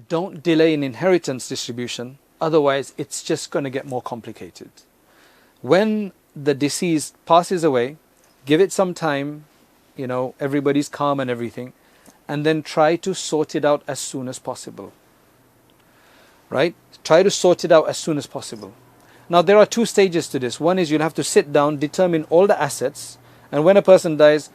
don't delay in inheritance distribution, otherwise it's just going to get more complicated. When the deceased passes away, give it some time, everybody's calm and everything, and then try to sort it out as soon as possible. Right? Try to sort it out as soon as possible. Now there are two stages to this. One is you'll have to sit down, determine all the assets, and when a person dies,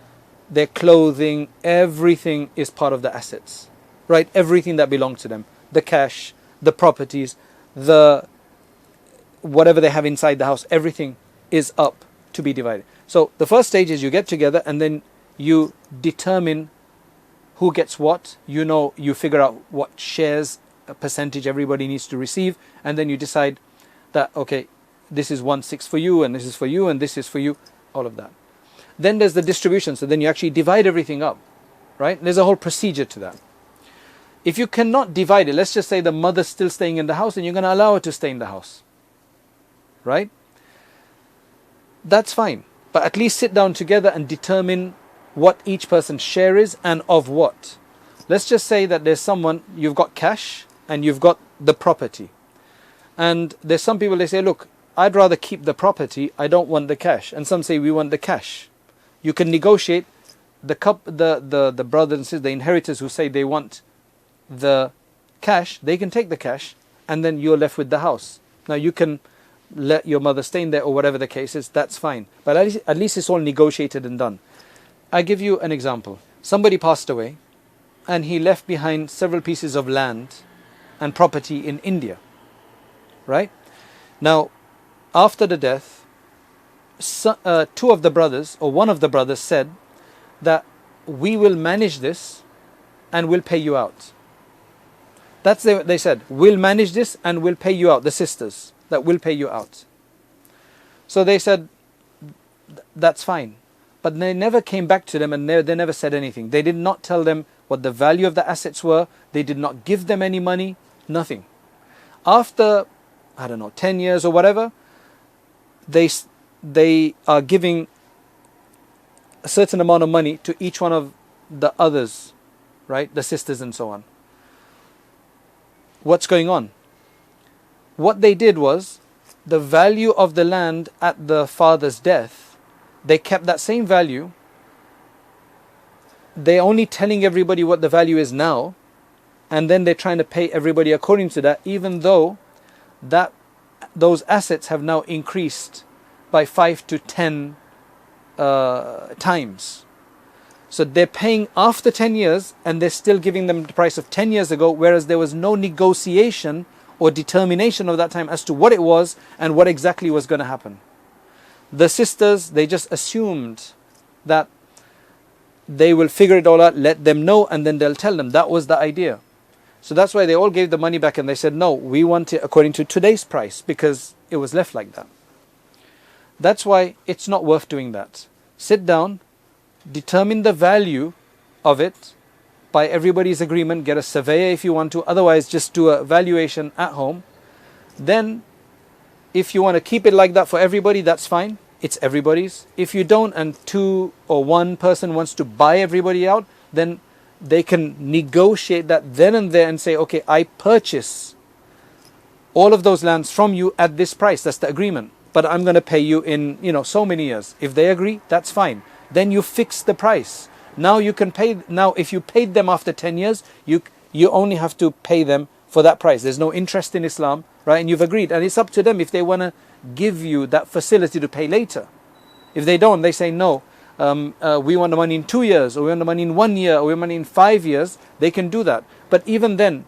their clothing, everything is part of the assets. Right? Everything that belongs to them. The cash, the properties, the whatever they have inside the house, everything is up to be divided. So the first stage is you get together and then you determine who gets what. You figure out what shares, a percentage everybody needs to receive, and then you decide that, okay, this is 1/6 for you, and this is for you, and this is for you, all of that. Then there's the distribution, so then you actually divide everything up, right? There's a whole procedure to that. If you cannot divide it, let's just say the mother's still staying in the house and you're going to allow her to stay in the house, right? That's fine, but at least sit down together and determine what each person's share is and of what. Let's just say that there's someone, you've got cash and you've got the property. And there's some people, they say, look, I'd rather keep the property, I don't want the cash. And some say, we want the cash. You can negotiate. The brothers and sisters, the inheritors who say they want the cash, they can take the cash, and then you're left with the house. Now you can let your mother stay in there or whatever the case is, that's fine. But at least it's all negotiated and done. I give you an example. Somebody passed away and he left behind several pieces of land and property in India. Right? Now, after the death, two of the brothers, or one of the brothers, said that we will manage this and we'll pay you out. They said, we'll manage this and we'll pay you out. The sisters, that will pay you out. So they said, that's fine. But they never came back to them and they never said anything. They did not tell them what the value of the assets were. They did not give them any money, nothing. After, 10 years or whatever, they are giving a certain amount of money to each one of the others, right? The sisters and so on. What's going on? What they did was, the value of the land at the father's death, they kept that same value. They're only telling everybody what the value is now, and then they're trying to pay everybody according to that, even though those assets have now increased by 5 to 10 times. So they're paying after 10 years and they're still giving them the price of 10 years ago, whereas there was no negotiation or determination of that time as to what it was and what exactly was going to happen. The sisters, they just assumed that they will figure it all out, let them know, and then they'll tell them. That was the idea. So that's why they all gave the money back and they said, no, we want it according to today's price, because it was left like that. That's why it's not worth doing that. Sit down, determine the value of it by everybody's agreement, get a surveyor if you want to, otherwise just do a valuation at home. Then if you want to keep it like that for everybody, that's fine. It's everybody's. If you don't and two or one person wants to buy everybody out, then they can negotiate that then and there and say, okay, I purchase all of those lands from you at this price. That's the agreement. But I'm going to pay you in, so many years. If they agree, that's fine. Then you fix the price. Now you can pay. Now, if you paid them after 10 years, you only have to pay them for that price. There's no interest in Islam, right? And you've agreed. And it's up to them if they want to give you that facility to pay later. If they don't, they say, no, we want the money in 2 years, or we want the money in 1 year, or we want money in 5 years. They can do that. But even then,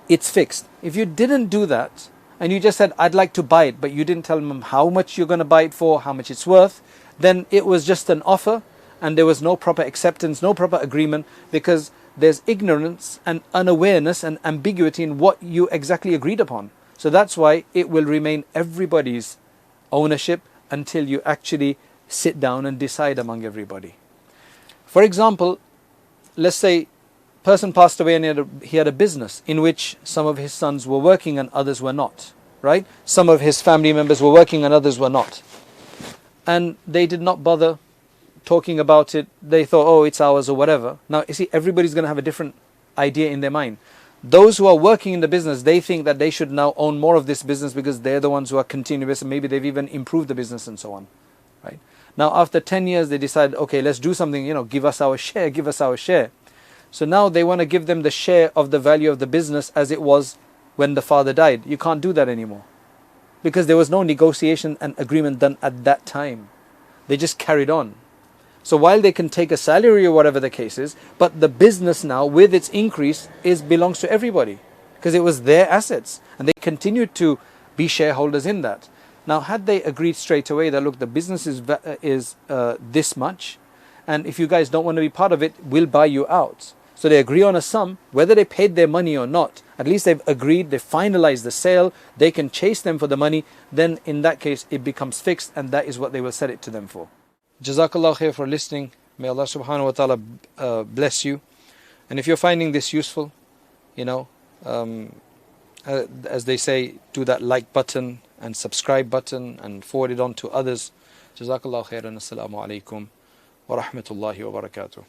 it's fixed. If you didn't do that, and you just said, I'd like to buy it, but you didn't tell them how much you're going to buy it for, how much it's worth, then it was just an offer, and there was no proper acceptance, no proper agreement, because there's ignorance and unawareness and ambiguity in what you exactly agreed upon. So that's why it will remain everybody's ownership until you actually sit down and decide among everybody. For example, let's say person passed away and he had a business in which some of his sons were working and others were not, right? Some of his family members were working and others were not. And they did not bother talking about it. They thought, oh, it's ours or whatever. Now, you see, everybody's going to have a different idea in their mind. Those who are working in the business, they think that they should now own more of this business because they're the ones who are continuous, and maybe they've even improved the business and so on. Right? Now after 10 years they decide, okay, let's do something, give us our share, give us our share. So now they want to give them the share of the value of the business as it was when the father died. You can't do that anymore, because there was no negotiation and agreement done at that time. They just carried on. So while they can take a salary or whatever the case is, but the business now with its increase belongs to everybody, because it was their assets and they continued to be shareholders in that. Now had they agreed straight away that, look, the business is this much, and if you guys don't want to be part of it, we'll buy you out. So they agree on a sum, whether they paid their money or not. At least they've agreed, they finalized the sale, they can chase them for the money. Then in that case it becomes fixed, and that is what they will sell it to them for. Jazakallah khair for listening. May Allah subhanahu wa ta'ala bless you. And if you're finding this useful, as they say, do that like button and subscribe button and forward it on to others. Jazakallah khairan. Assalamu alaikum wa rahmatullahi wa barakatuh.